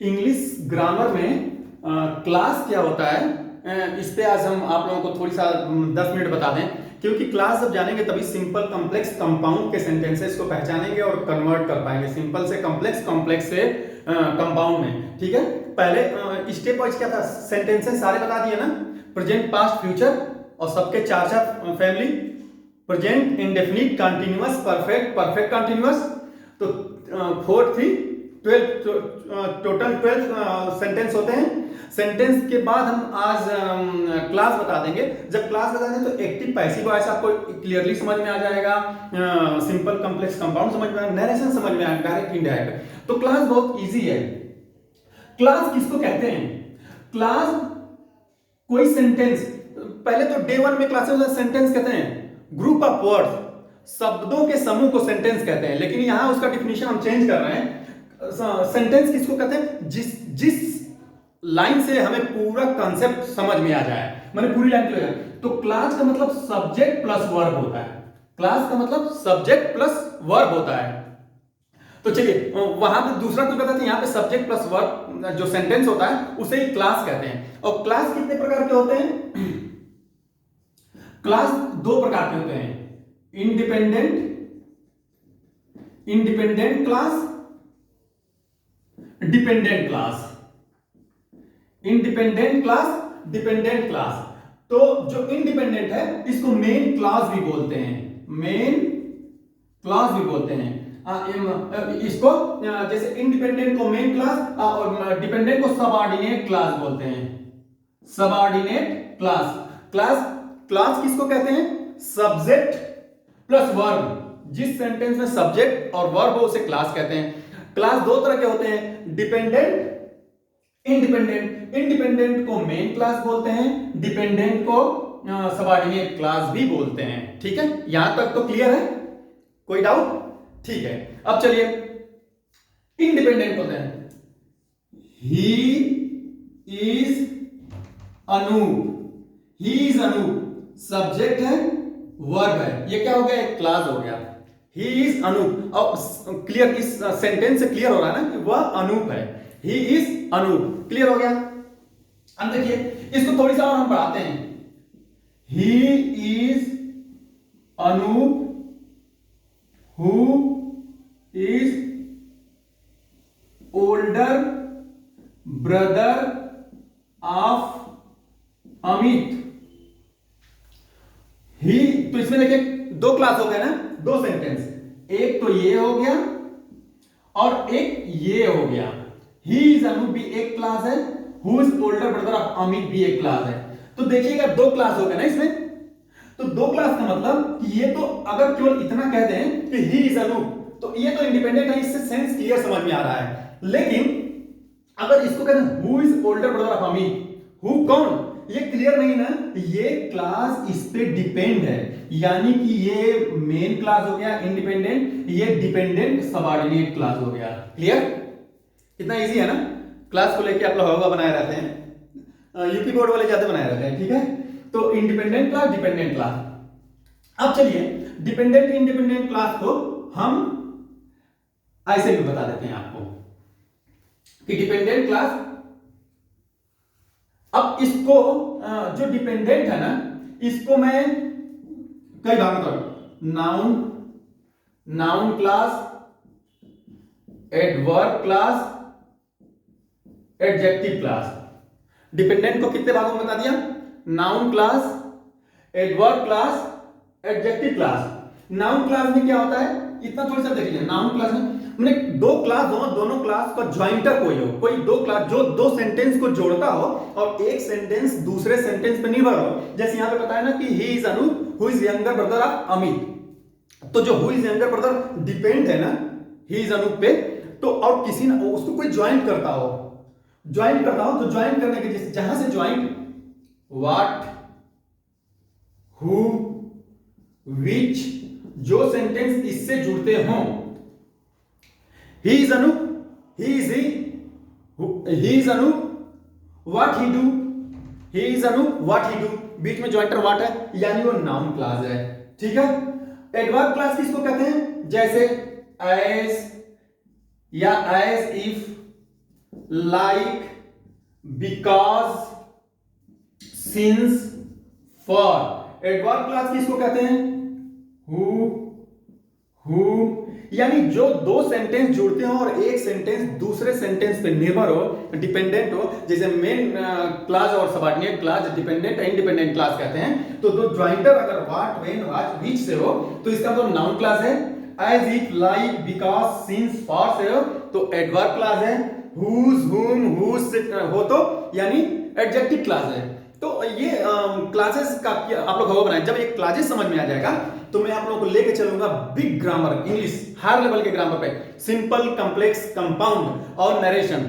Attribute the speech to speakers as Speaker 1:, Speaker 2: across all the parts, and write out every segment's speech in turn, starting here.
Speaker 1: English grammar में class क्या होता है, इस पे आज हम आप लोगों को थोड़ी सा 10 मिनट बता दें, क्योंकि क्लास जब जानेंगे तभी सिंपल कॉम्प्लेक्स कंपाउंड के सेंटेंसेस को पहचानेंगे और कन्वर्ट कर पाएंगे सिंपल से कॉम्प्लेक्स, कॉम्प्लेक्स से कंपाउंड में। ठीक है, पहले स्टेप वाइज क्या था, सेंटेंसेस सारे बता दिए ना, प्रेजेंट, पास्ट, फ्यूचर और सबके चार चार family, present, indefinite, continuous, perfect, perfect continuous. तो 4 3 12 टोटल 12 सेंटेंस होते हैं। सेंटेंस के बाद हम आज क्लास बता देंगे। जब क्लास बता देंगे तो एक्टिव, पैसिव वॉइस आपको क्लियरली समझ में आ जाएगा, सिंपल कॉम्प्लेक्स कंपाउंड समझ में आएगा, नरेशन समझ में आएगा, डायरेक्ट इनडायरेक्ट। तो क्लास बहुत इजी है। क्लास किसको कहते हैं? क्लास कोई सेंटेंस, पहले तो डे 1 में क्लासेस में सेंटेंस कहते हैं ग्रुप ऑफ वर्ड्स, शब्दों के समूह को सेंटेंस कहते हैं, लेकिन यहां उसका डिफिनेशन हम चेंज कर रहे हैं। सेंटेंस किसको कहते हैं? जिस लाइन से हमें पूरा कॉन्सेप्ट समझ में आ जाए, मैंने पूरी लाइन क्लियर। तो क्लास का मतलब सब्जेक्ट प्लस वर्ब होता है। क्लास का मतलब सब्जेक्ट प्लस वर्ब होता है। तो चलिए वहां पे दूसरा कुछ बताते हैं, यहां पे सब्जेक्ट प्लस वर्ब जो सेंटेंस होता है उसे ही क्लास कहते हैं। और क्लास कितने प्रकार के होते हैं? क्लास 2 प्रकार के होते हैं, independent class, dependent class. Independent class, dependent class. तो जो इंडिपेंडेंट है इसको मेन क्लास भी बोलते हैं, मेन क्लास भी बोलते हैं। इसको जैसे इंडिपेंडेंट को मेन क्लास और डिपेंडेंट को सबऑर्डिनेट क्लास बोलते हैं, सबऑर्डिनेट क्लास। क्लास किसको कहते हैं? सब्जेक्ट प्लस वर्ब, जिस सेंटेंस में सब्जेक्ट और वर्ब हो उसे क्लास कहते हैं। क्लास 2 तरह के होते हैं, डिपेंडेंट, इंडिपेंडेंट। इंडिपेंडेंट को मेन क्लास बोलते हैं, डिपेंडेंट को सबऑर्डिनेट क्लास भी बोलते हैं। ठीक है, यहां तक तो क्लियर है, कोई डाउट? ठीक है, अब चलिए इंडिपेंडेंट बोलते हैं, he is Anup, he is Anup subject है, वर्ब है, ये क्या हो गया? एक क्लास हो गया। ही इज अनूप, और क्लियर, इस सेंटेंस से क्लियर हो रहा है ना कि वह अनूप है, ही इज अनूप, क्लियर हो गया। अब देखिए इसको थोड़ी सा और हम बढ़ाते हैं, he is Anup who is older brother of Amit. He, तो इसमें देखिए 2 क्लास हो गए ना, 2 सेंटेंस, एक तो ये हो गया और एक ये हो गया। ही इज अनूप भी एक क्लास है, who is older brother of Amit भी एक क्लास है। तो देखिएगा 2 क्लास हो गए ना इसमें। तो 2 क्लास का मतलब कि ये तो अगर केवल इतना कह दें कि ही इज अनूप तो ये तो इंडिपेंडेंट है, इससे सेंस क्लियर समझ में आ रहा है। लेकिन अगर इसको कहते who is older brother of Amit, who कौन, ये क्लियर नहीं ना, ये क्लास इस पे डिपेंड है, यानी कि ये मेन क्लास हो गया इंडिपेंडेंट, ये डिपेंडेंट सबऑर्डिनेट क्लास हो गया। क्लियर? कितना इजी है ना। क्लास को लेके आप लोग हवा बनाए रहते हैं, यूपी बोर्ड वाले ज्यादा बनाए रहते हैं। ठीक है, तो इंडिपेंडेंट क्लास, डिपेंडेंट क्लास। अब चलिए डिपेंडेंट इंडिपेंडेंट क्लास को हम ऐसे भी बता देते हैं आपको कि डिपेंडेंट क्लास, अब इसको जो डिपेंडेंट है ना इसको मैं कई भाग में करूं, noun class, adverb class, adjective class. Dependent को कितने भागों में बता दिया? Noun class, adverb class, adjective class. Noun class में क्या होता है, इतना थोड़ा सा देख लीजिए। नाउन क्लास में मैंने 2 क्लास हो, दोनों क्लास का ज्वाइंटर कोई हो, कोई 2 क्लास जो 2 सेंटेंस को जोड़ता हो और एक सेंटेंस दूसरे सेंटेंस पे निर्भर हो। जैसे यहां पे बताया ना कि he is Anup who is younger brother of Amit, तो जो who is younger brother depend है ना ही इज अनूप पे, तो और किसी ना उसको कोई ज्वाइंट करता हो, तो ज्वाइंट करने के जहां से ज्वाइंट, व्हाट, हु, विच, जो सेंटेंस इससे जुड़ते हों, he is Anup, he is Anup, what he do, he is Anup what he do, बीच में ज्वाइंटर व्हाट है, यानी वो नाउन क्लास है। ठीक है, एडवर्ब क्लास किसको कहते हैं? जैसे एज या as if, like, because, since, for. Adverb clause किसको कहते हैं? हु, यानी जो दो सेंटेंस जुड़ते हो और एक सेंटेंस दूसरे सेंटेंस पे निर्भर हो, डिपेंडेंट हो, जैसे मेन क्लास और subordinate class, dependent independent class कहते हैं। तो दो ज्वाइंटर अगर व्हाट, व्हेन, व्हाट, व्हिच से हो तो इसका तो नाउन क्लास है। As, if, like, because, since, for से हो तो एडवर्ब क्लास है। हुज, हुम, हुज से हो तो यानी एडजेक्टिव क्लास है। तो ये क्लासेस का आप लोग हो बनाए। जब एक क्लासेस समझ में आ जाएगा तो मैं आप लोगों को लेके चलूंगा big grammar, English higher level के ग्रामर पे, सिंपल, कॉम्प्लेक्स, कंपाउंड और नरेशन।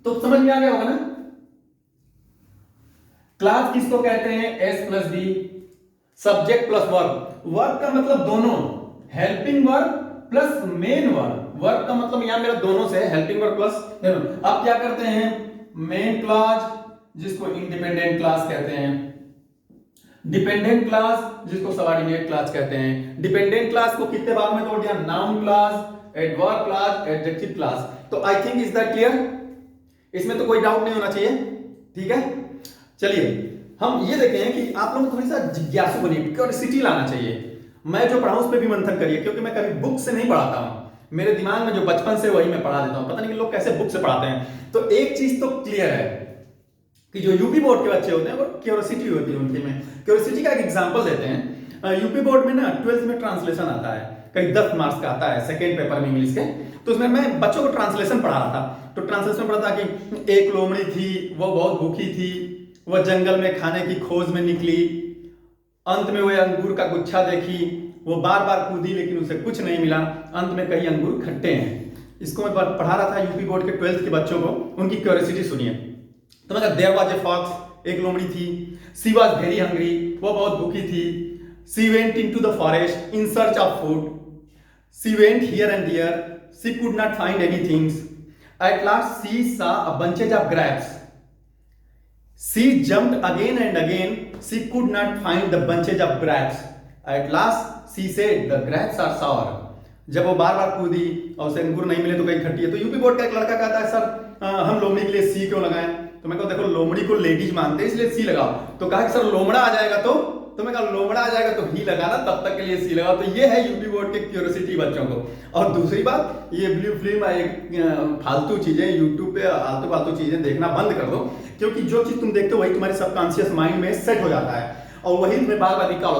Speaker 1: तो समझ में आ गया होगा ना? क्लास किसको कहते हैं? S plus B, subject plus verb. Verb का मतलब दोनों, helping verb plus main verb. Verb का मतलब यहां मेरा दोनों से, हेल्पिंग वर्ब प्लस। अब क्या करते हैं? मेन क्लास जिसको इंडिपेंडेंट क्लास कहते हैं, डिपेंडेंट क्लास जिसको सबऑर्डिनेट क्लास कहते हैं। डिपेंडेंट क्लास को कितने भाग में तोड़ दिया? Noun class, adverb class, adjective class. तो I think is that clear? इसमें तो कोई डाउट नहीं होना चाहिए, ठीक है। चलिए हम ये देखते हैं कि आप लोग थोड़ी सा जिज्ञासु बनिए, क्यूरियोसिटी लाना चाहिए। मैं जो पढ़ाऊं उस पर भी मंथन करिए, क्योंकि मैं कभी बुक से नहीं पढ़ाता हूं। मेरे दिमाग में जो बचपन से वही मैं पढ़ा देता हूं। पता नहीं कि लोग कैसे बुक से पढ़ाते हैं। तो एक चीज तो क्लियर है कि जो यूपी बोर्ड के बच्चे होते हैं वो क्यूरियोसिटी होती है उनके में। क्यूरियोसिटी का एक एग्जांपल देते हैं। यूपी बोर्ड में ना 12th में ट्रांसलेशन आता है, कहीं 10 मार्क्स का आता है सेकेंड पेपर में इंग्लिश के। तो उसमें मैं बच्चों को ट्रांसलेशन पढ़ा रहा था। तो ट्रांसलेशन पढ़ा था कि एक लोमड़ी थी, वो बहुत भूखी थी, वह जंगल में खाने की खोज में निकली, अंत में वह अंगूर का गुच्छा देखी, वो बार बार कूदी लेकिन उसे कुछ नहीं मिला, अंत में कई अंगूर खट्टे हैं। इसको मैं पढ़ा रहा था यूपी बोर्ड के 12th के बच्चों को। उनकी क्यूरियोसिटी सुनिए। तो मैं देयर वाज ए फॉक्स, एक लोमड़ी थी। सी वाज वेरी हंग्री, वो बहुत भूखी थी। She went into the forest in search of food. She went here and there, she could not find anything. At last she saw a bunches of grapes. She jumped again and again. She could not find the bunches of grapes. At last, she said, "The grapes are sour." जब वो बार बार कूदी और उसे अंगूर नहीं मिले तो कहीं खट्टी है। तो यूपी बोर्ड का एक लड़का कहता है, सर हम लोमड़ी के लिए सी क्यों लगाएं? तो मैं कहता देखो लोमड़ी को लेडीज मानते हैं इसलिए सी लगाओ। तो कहा कि सर लोमड़ा आ जाएगा तो मैं कहा लोमड़ा आ जाएगा तो ही लगाना, तब तक के लिए सी लगाओ। तो ये है यूपी बोर्ड के क्यूरियोसिटी बच्चों को। और दूसरी बात, ये ब्लू फिल्म एक फालतू चीजें यूट्यूब पे आलतू फालतू चीजें देखना बंद कर दो, क्योंकि जो चीज तुम देखते हो वही तुम्हारे सबकॉन्शियस माइंड में सेट हो जाता है और वही तुम्हें बार बार निकालो।